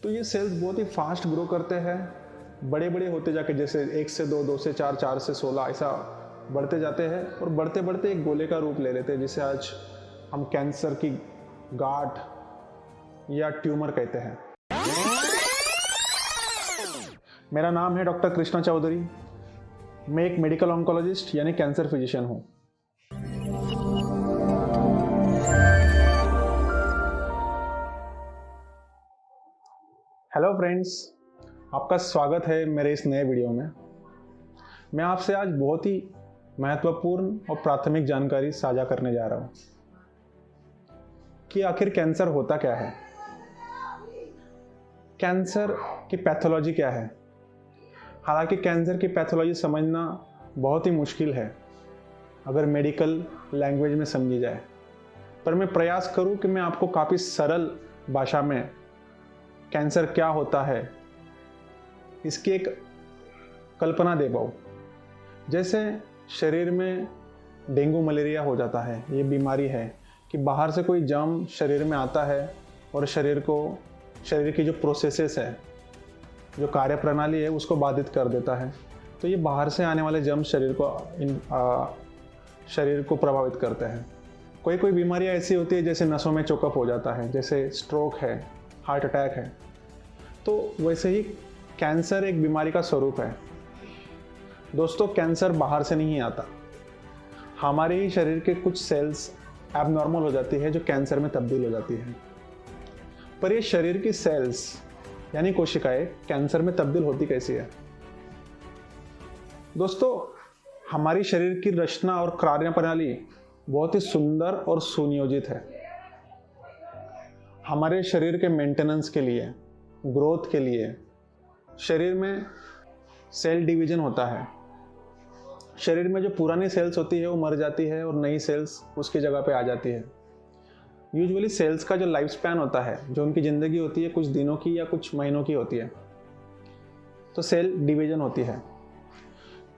तो ये सेल्स बहुत ही फास्ट ग्रो करते हैं, बड़े बड़े होते जाके, जैसे 1 से 2, 2 से 4, 4 से 16 ऐसा बढ़ते जाते हैं और बढ़ते बढ़ते एक गोले का रूप ले लेते हैं, जिसे आज हम कैंसर की गांठ या ट्यूमर कहते हैं। मेरा नाम है डॉक्टर कृष्णा चौधरी। मैं एक मेडिकल ऑन्कोलॉजिस्ट यानी कैंसर फिजिशियन हूँ। हेलो फ्रेंड्स, आपका स्वागत है मेरे इस नए वीडियो में। मैं आपसे आज बहुत ही महत्वपूर्ण और प्राथमिक जानकारी साझा करने जा रहा हूँ कि आखिर कैंसर होता क्या है, कैंसर की पैथोलॉजी क्या है। हालांकि कैंसर की पैथोलॉजी समझना बहुत ही मुश्किल है अगर मेडिकल लैंग्वेज में समझी जाए, पर मैं प्रयास करूं कि मैं आपको काफ़ी सरल भाषा में कैंसर क्या होता है इसकी एक कल्पना दे पाऊँ। जैसे शरीर में डेंगू मलेरिया हो जाता है, ये बीमारी है कि बाहर से कोई जर्म शरीर में आता है और शरीर की जो प्रोसेसेस है, जो कार्य प्रणाली है, उसको बाधित कर देता है। तो ये बाहर से आने वाले जर्म शरीर को प्रभावित करते हैं। कोई बीमारियाँ ऐसी होती है जैसे नसों में चोकअप हो जाता है, जैसे स्ट्रोक है, हार्ट अटैक है। तो वैसे ही कैंसर एक बीमारी का स्वरूप है। दोस्तों, कैंसर बाहर से नहीं आता, हमारे ही शरीर के कुछ सेल्स एबनॉर्मल हो जाती है जो कैंसर में तब्दील हो जाती है। पर ये शरीर की सेल्स यानी कोशिकाएं कैंसर में तब्दील होती कैसी है? दोस्तों, हमारी शरीर की रचना और कार्य प्रणाली बहुत ही सुंदर और सुनियोजित है। हमारे शरीर के मेंटेनेंस के लिए, ग्रोथ के लिए शरीर में सेल डिवीजन होता है। शरीर में जो पुरानी सेल्स होती है वो मर जाती है और नई सेल्स उसकी जगह पे आ जाती है। यूजुअली सेल्स का जो लाइफ स्पैन होता है, जो उनकी ज़िंदगी होती है, कुछ दिनों की या कुछ महीनों की होती है। तो सेल डिवीजन होती है।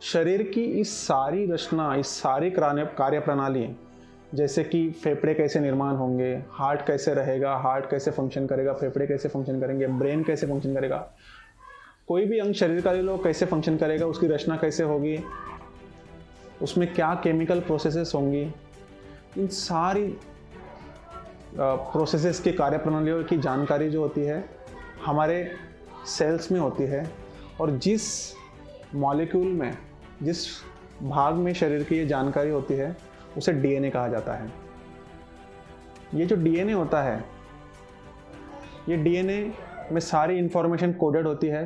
शरीर की इस सारी रचना, इस सारी कार्य प्रणाली, जैसे कि फेफड़े कैसे निर्माण होंगे, हार्ट कैसे रहेगा, हार्ट कैसे फंक्शन करेगा, फेफड़े कैसे फंक्शन करेंगे, ब्रेन कैसे फंक्शन करेगा, कोई भी अंग शरीर का ले लो कैसे फंक्शन करेगा, उसकी रचना कैसे होगी, उसमें क्या केमिकल प्रोसेसेस होंगी, इन सारी प्रोसेसेस की कार्य प्रणालियों की जानकारी जो होती है हमारे सेल्स में होती है। और जिस मॉलिक्यूल में, जिस भाग में शरीर की ये जानकारी होती है उसे डीएनए कहा जाता है। ये जो डीएनए होता है, ये डीएनए में सारी इंफॉर्मेशन कोडेड होती है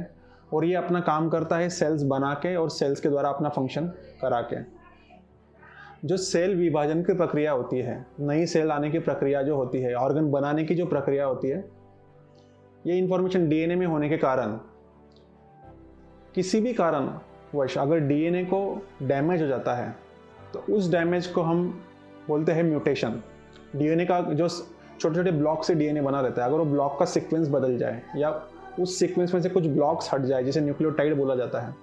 और ये अपना काम करता है सेल्स बना के और सेल्स के द्वारा अपना फंक्शन करा के। जो सेल विभाजन की प्रक्रिया होती है, नई सेल आने की प्रक्रिया जो होती है, ऑर्गन बनाने की जो प्रक्रिया होती है, ये इंफॉर्मेशन डीएनए में होने के कारण, किसी भी कारणवश अगर डीएनए को डैमेज हो जाता है तो उस डैमेज को हम बोलते हैं म्यूटेशन। डीएनए का जो छोटे छोटे ब्लॉक से डीएनए बना रहता है, अगर वो ब्लॉक का सीक्वेंस बदल जाए या उस सीक्वेंस में से कुछ ब्लॉक्स हट जाए, जिसे न्यूक्लियोटाइड बोला जाता है,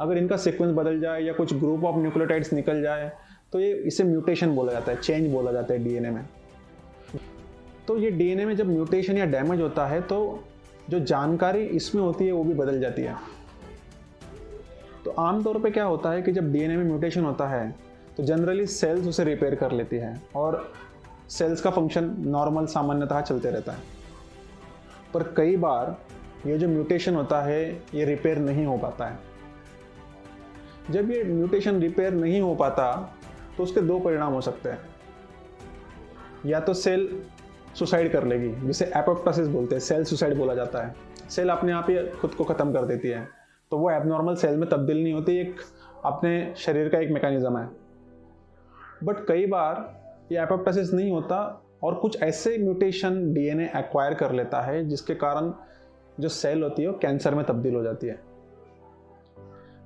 अगर इनका सीक्वेंस बदल जाए या कुछ ग्रुप ऑफ न्यूक्लियोटाइड्स निकल जाए तो इसे म्यूटेशन बोला जाता है, चेंज बोला जाता है डीएनए में। तो ये डीएनए में जब म्यूटेशन या डैमेज होता है तो जो जानकारी इसमें होती है वो भी बदल जाती है। तो आमतौर पे क्या होता है कि जब डीएनए में म्यूटेशन होता है तो जनरली सेल्स उसे रिपेयर कर लेती है और सेल्स का फंक्शन नॉर्मल सामान्यतः चलते रहता है। पर कई बार ये जो म्यूटेशन होता है ये रिपेयर नहीं हो पाता है। जब ये म्यूटेशन रिपेयर नहीं हो पाता तो उसके दो परिणाम हो सकते हैं। या तो सेल सुसाइड कर लेगी, जिसे एपोप्टोसिस बोलते हैं, सेल सुसाइड बोला जाता है। सेल अपने आप ही खुद को ख़त्म कर देती है, तो वो एबनॉर्मल सेल में तब्दील नहीं होती, एक अपने शरीर का एक मैकेनिज्म है। बट कई बार ये एपोप्टोसिस नहीं होता और कुछ ऐसे म्यूटेशन डीएनए एक्वायर कर लेता है जिसके कारण जो सेल होती है वो कैंसर में तब्दील हो जाती है।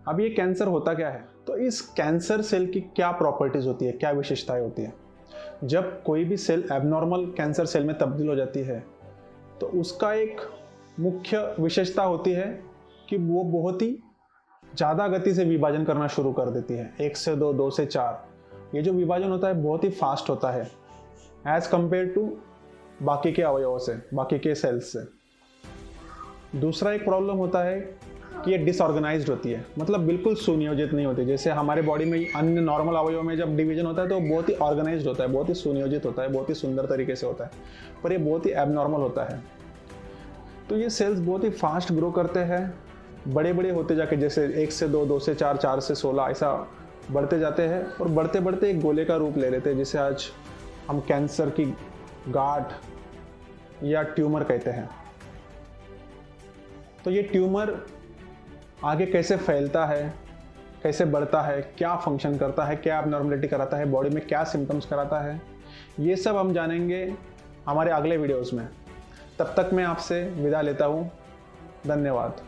अब ये कैंसर होता क्या है? तो इस कैंसर सेल की क्या प्रॉपर्टीज होती है, क्या विशेषताएं होती है? जब कोई भी सेल एबनॉर्मल कैंसर सेल में तब्दील हो जाती है तो उसका एक मुख्य विशेषता होती है कि वो बहुत ही ज़्यादा गति से विभाजन करना शुरू कर देती है। 1 से 2, 2 से 4, ये जो विभाजन होता है बहुत ही फास्ट होता है एज कंपेयर टू बाकी के अवयवों से, बाकी के सेल्स से। दूसरा एक प्रॉब्लम होता है कि ये डिसऑर्गेनाइज्ड होती है, मतलब बिल्कुल सुनियोजित नहीं होती। जैसे हमारे बॉडी में अन्य नॉर्मल अवयवों में जब डिवीजन होता है तो बहुत ही ऑर्गेनाइज्ड होता है, बहुत ही सुनियोजित होता है, बहुत ही सुंदर तरीके से होता है, पर ये बहुत ही एबनॉर्मल होता है। तो ये सेल्स बहुत ही फास्ट ग्रो करते हैं, बड़े बड़े होते जाके, जैसे 1 से 2, 2 से 4, 4 से 16 ऐसा बढ़ते जाते हैं और बढ़ते बढ़ते एक गोले का रूप ले लेते हैं, जिसे आज हम कैंसर की गांठ या ट्यूमर कहते हैं। तो ये ट्यूमर आगे कैसे फैलता है, कैसे बढ़ता है, क्या फंक्शन करता है, क्या एबनॉर्मलिटी कराता है, बॉडी में क्या सिम्टम्स कराता है, ये सब हम जानेंगे हमारे अगले वीडियोस में। तब तक मैं आपसे विदा लेता हूँ। धन्यवाद।